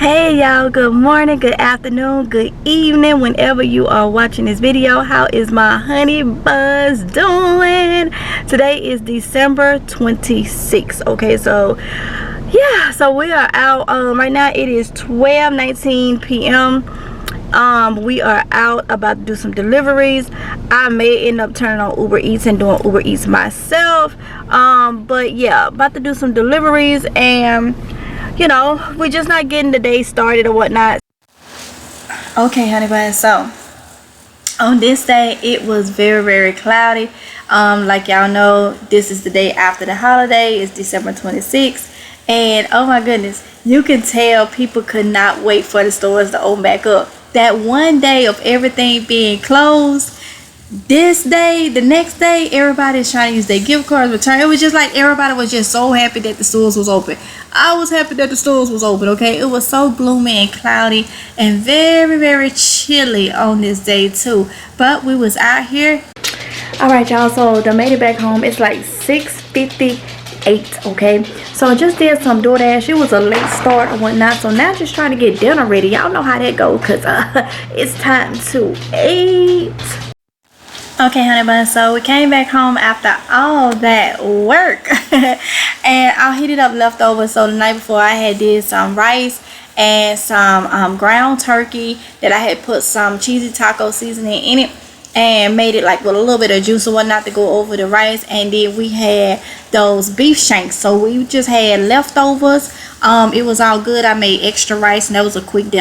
Hey y'all, good morning, good afternoon, good evening, whenever you are watching this video. How is my honey buzz doing? Today is December 26th. Okay, so yeah, so we are out. Right now it is 12:19 p.m. We are out about to do some deliveries. I may end up turning on Uber Eats and doing Uber Eats myself, but yeah, about to do some deliveries, and you know, we're just not getting the day started or whatnot. Okay, honey bun, so on this day it was very cloudy. Like y'all know, this is the day after the holiday. It's December 26th, and oh my goodness, you can tell people could not wait for the stores to open back up. That one day of everything being closed, this day, the next day, everybody's trying to use their gift cards, return. It was just like everybody was just so happy that the stores was open. I was happy that the stores was open. Okay, it was so gloomy and cloudy and very chilly on this day too, but we was out here. All right, y'all, so I made it back home. It's like 6:58. okay, so I just did some DoorDash. It was a late start and whatnot, so now just trying to get dinner ready. Y'all know how that goes, because it's time to eat. Okay, honey bun, so we came back home after all that work and I heated up leftovers. So the night before I had did some rice and some ground turkey that I had put some cheesy taco seasoning in it and made it like with a little bit of juice or whatnot to go over the rice. And then we had those beef shanks, so we just had leftovers. It was all good. I made extra rice and that was a quick dinner.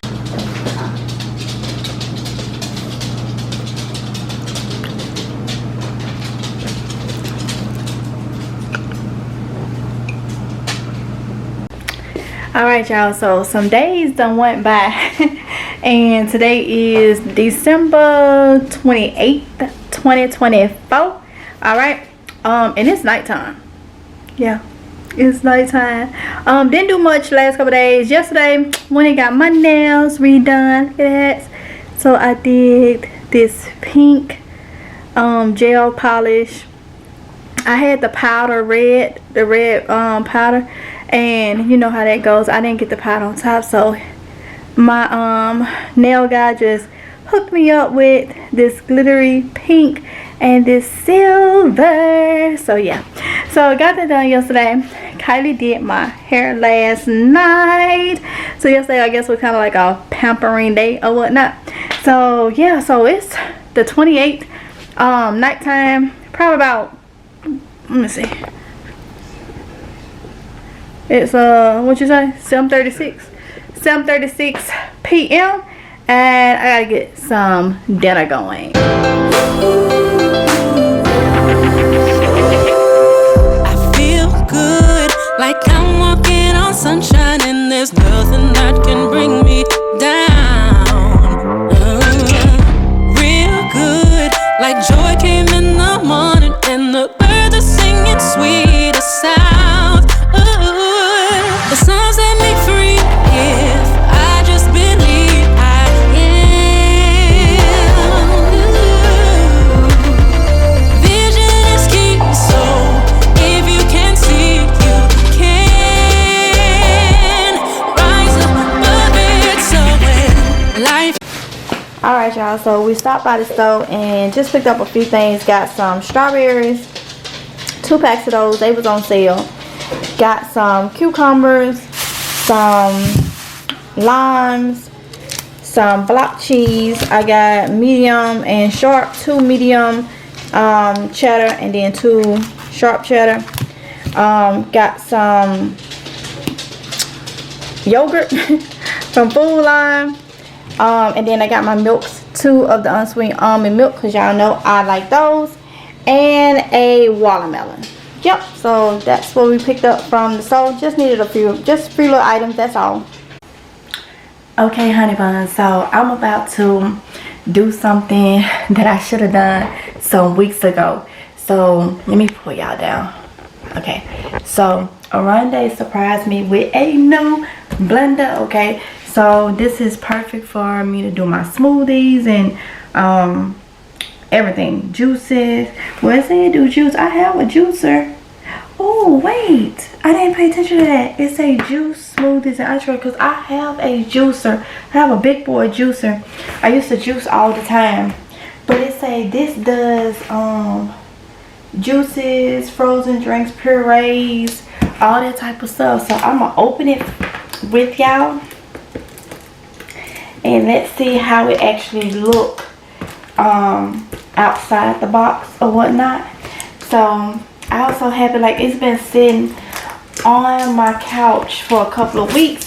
Alright y'all, so some days done went by and today is December 28th, 2024. Alright, and it's nighttime. Yeah, it's nighttime. Didn't do much last couple days. Yesterday when I got my nails redone, look at that. So I did this pink gel polish. I had the powder red, the red powder, and you know how that goes. I didn't get the powder on top, so my nail guy just hooked me up with this glittery pink and this silver. So yeah, so I got that done yesterday. Kylie did my hair last night, so yesterday I guess was kind of like a pampering day or whatnot. So yeah, so it's the 28th, nighttime, probably about, let me see, it's what you say, 7:36 p.m. and I gotta get some dinner going. I feel good, like I'm walking on sunshine, and there's nothing that can bring me down. Real good, like joy came in the morning, and the birds are singing sweeter sounds. The sun set me free if I just believe I am. Vision is key, so if you can see, you can rise above it. So when life. Alright y'all, so we stopped by the store and just picked up a few things. Got some strawberries, 2 packs of those, they was on sale. Got some cucumbers, some limes, some block cheese. I got medium and sharp, 2 medium cheddar and then 2 sharp cheddar. Got some yogurt from Food Line. And then I got my milks, 2 of the unsweetened almond milk, because y'all know I like those, and a watermelon. Yep, so that's what we picked up from the store. Just needed a few little items, that's all. Okay, honey bun, so I'm about to do something that I should have done some weeks ago. So let me pull y'all down. Okay, so Oronde surprised me with a new blender. Okay, so this is perfect for me to do my smoothies and everything, juices. Well, I say do juice. I have a juicer. Oh, Oh wait, I didn't pay attention to that. It say juice smoothies and entree because I have a juicer. I have a big boy juicer. I used to juice all the time, but it say this does juices, frozen drinks, purees, all that type of stuff. So I'm gonna open it with y'all and let's see how it actually look outside the box or whatnot. So I also have it, like, it's been sitting on my couch for a couple of weeks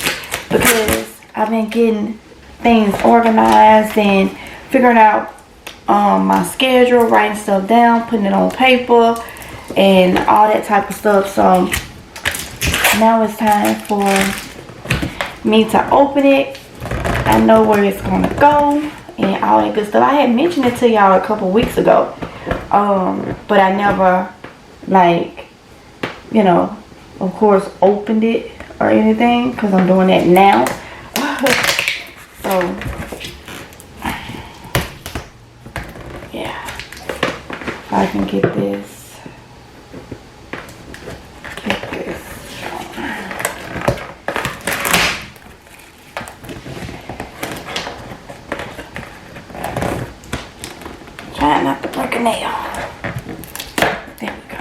because I've been getting things organized and figuring out my schedule, writing stuff down, putting it on paper and all that type of stuff. So now it's time for me to open it. I know where it's gonna go and all that good stuff. I had mentioned it to y'all a couple weeks ago, but I never, like, you know, of course, opened it or anything because I'm doing that now. So yeah, if I can get this. Trying not to break a nail. There we go.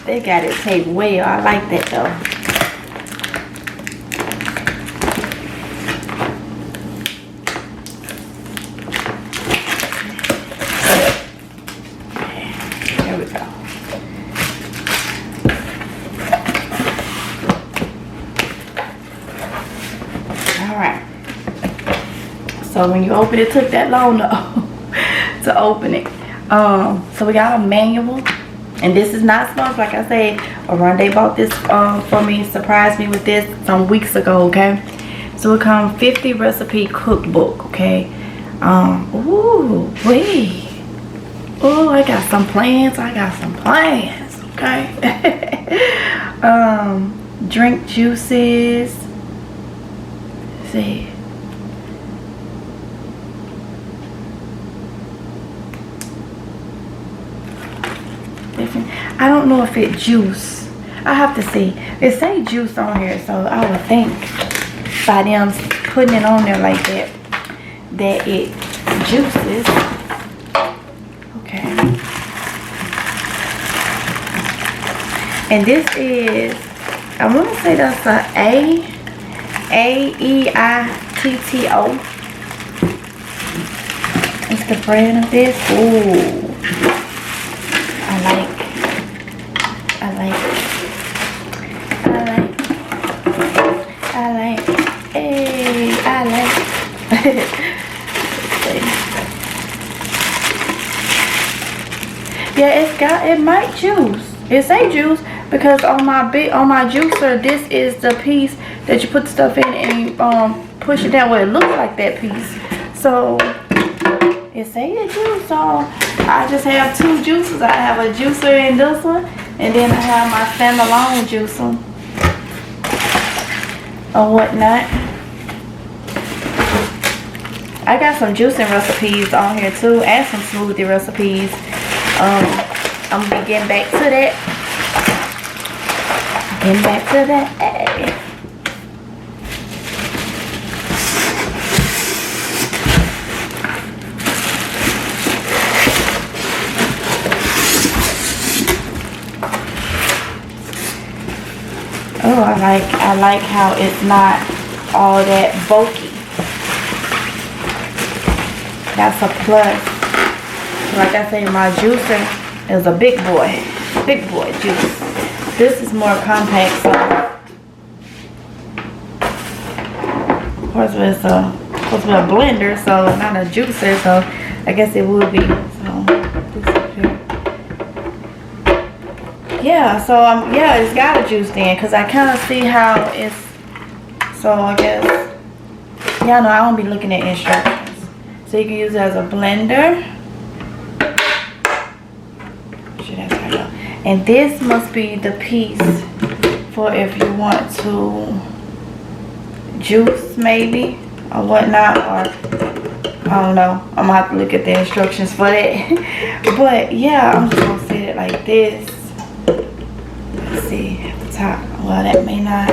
They got it taped well. I like that though. There we go. Alright. So when you open it, took that long to open it. So we got a manual. And this is not sponsored, like I said. Oronde bought this for me, surprised me with this some weeks ago, okay? So it comes 50 recipe cookbook, okay? Ooh, wait. Oh, I got some plans. Okay? Drink juices. Let's see. I don't know if it juice. I have to see. It say juice on here, so I would think by them putting it on there like that, that it juices. Okay. And this is, I want to say that's a Aeitto. It's the brand of this. Ooh. I like. Yeah, it might juice. It say juice because on my juicer, this is the piece that you put stuff in and push it down where it looks like that piece. So it say it juice. So I just have two juicers. I have a juicer in this one, and then I have my standalone juicer or whatnot. I got some juicing recipes on here too, and some smoothie recipes. I'm gonna be getting back to that. Hey. Oh, I like how it's not all that bulky. That's a plus. Like I say, my juicer is a big boy juice. This is more compact, so of course it's supposed to be a blender, so not a juicer, so I guess it would be. So this up here. Yeah, so yeah, it's got a juice then, because I kind of see how it's, so I guess, y'all know I don't be looking at instructions. So you can use it as a blender. And this must be the piece for if you want to juice maybe or whatnot, or I don't know. I'm gonna have to look at the instructions for that. But yeah, I'm just gonna set it like this. Let's see at the top. Well, that may not.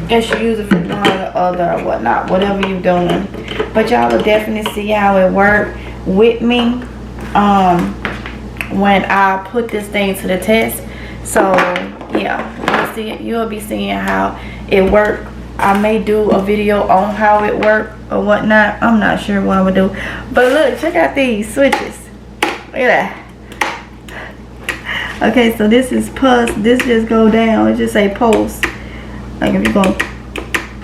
Guess you use it for one or the other or whatnot, whatever you're doing. But y'all will definitely see how it worked with me when I put this thing to the test. So yeah, you'll be seeing how it worked. I may do a video on how it worked or whatnot. I'm not sure what I'm gonna do. But look, check out these switches. Look at that. Okay, so this is pus. This just go down. It just say pulse. Like if you're gonna,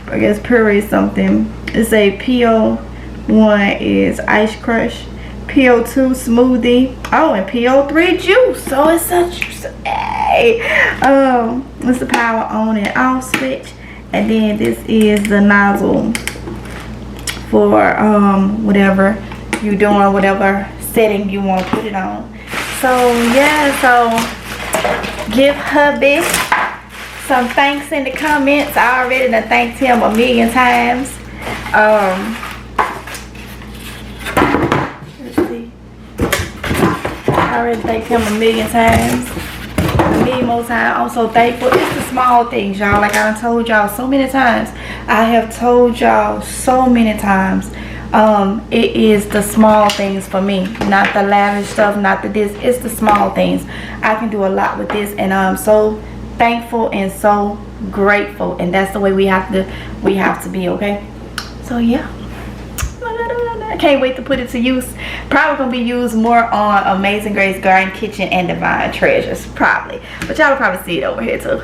I guess, puree something. It say PO1 is ice crush, PO2 smoothie, oh, and PO3 juice. So it's such, hey, it's the power on and off switch. And then this is the nozzle for whatever you're doing, whatever setting you want to put it on. So yeah, so give hubby some thanks in the comments. I already done thanked him a million times. Let's see. I already thanked him a million times. A million more times. I'm so thankful. It's the small things, y'all. Like I done told y'all so many times. I have told y'all so many times. It is the small things for me, not the lavish stuff, not the this. It's the small things. I can do a lot with this, and I'm so thankful and so grateful, and that's the way we have to be. Okay, so yeah, I can't wait to put it to use. Probably gonna be used more on Amazing Grace Garden Kitchen and Divine Treasures, probably, but y'all will probably see it over here too.